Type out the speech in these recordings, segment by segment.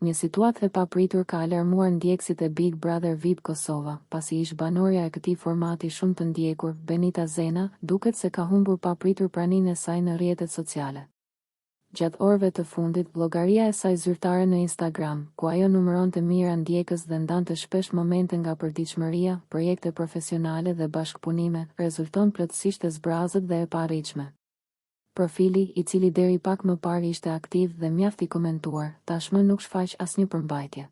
Një situatë e papritur ka alarmuar ndjekësit e Big Brother VIP Kosova, pasi ish banorja e këtij formati shumë të ndjekur, Benita Zena, duket se ka humbur papritur praninë e saj në rrjetet sociale. Gjatë orëve të fundit, llogaria e saj zyrtare në Instagram, ku ajo numëronte mijëra ndjekës dhe ndante shpesh momente nga përditshmëria, projekte profesionale dhe bashkëpunime, rezulton plotësisht e zbrazët dhe e paarritshme. Profili, i cili deri pak më parë ishte aktiv dhe mjaft i komentuar, tashmë nuk shfaq asnjë përmbajtje.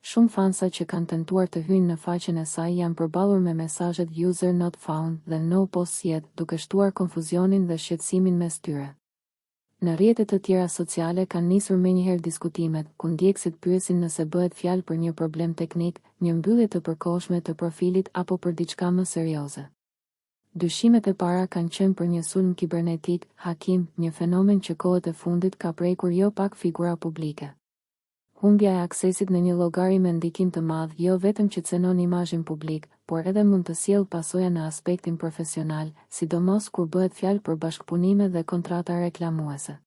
Shumë fansa që kanë tentuar të hyjnë në faqen e saj janë përballur me mesazhet user not found dhe no post yet, duke shtuar konfuzionin dhe shqetësimin mes tyre. Në rrjetet të tjera sociale kanë nisur menjëherë diskutimet, ku ndjekësit pyesin nëse bëhet fjalë për një problem teknik, një mbyllje të përkohshme të profilit apo për diçka më serioze. Dyshimet e para kanë qenë për një sulm kibernetik, hakim, një fenomen që kohët e fundit ka prekur jo pak figura publike. Humbja e aksesit në një llogari me ndikim të madh jo vetëm që cenon imazhin publik, por edhe mund të sjellë pasoja në aspektin profesional, sidomos kur bëhet fjalë për bashkëpunime dhe kontrata reklamuese.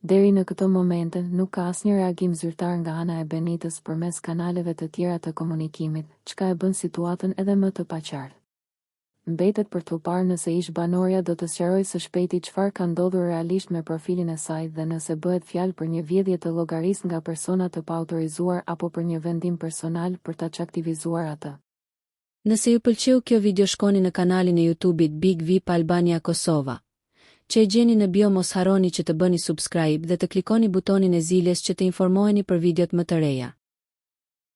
Deri në këto momente nuk ka asnjë reagim zyrtar nga ana e Benitës përmes kanaleve të tjera të komunikimit, çka e bën situatën edhe më të paqartë. Mbetet për t'u parë nëse ish banorja do të sqarojë së shpejti çfarë ka ndodhur realisht me profilin e saj dhe nëse bëhet fjalë për një vjedhje të llogarisë nga persona të paautorizuar apo për një vendim personal për ta çaktivizuar atë. Nëse ju pëlqeu kjo video, shkoni në kanalin e YouTube-it Big VIP Albania Kosova. Që e gjeni në bio, mos harroni që të bëni subscribe dhe të klikoni butonin e ziljes që të informoheni për videot më të reja.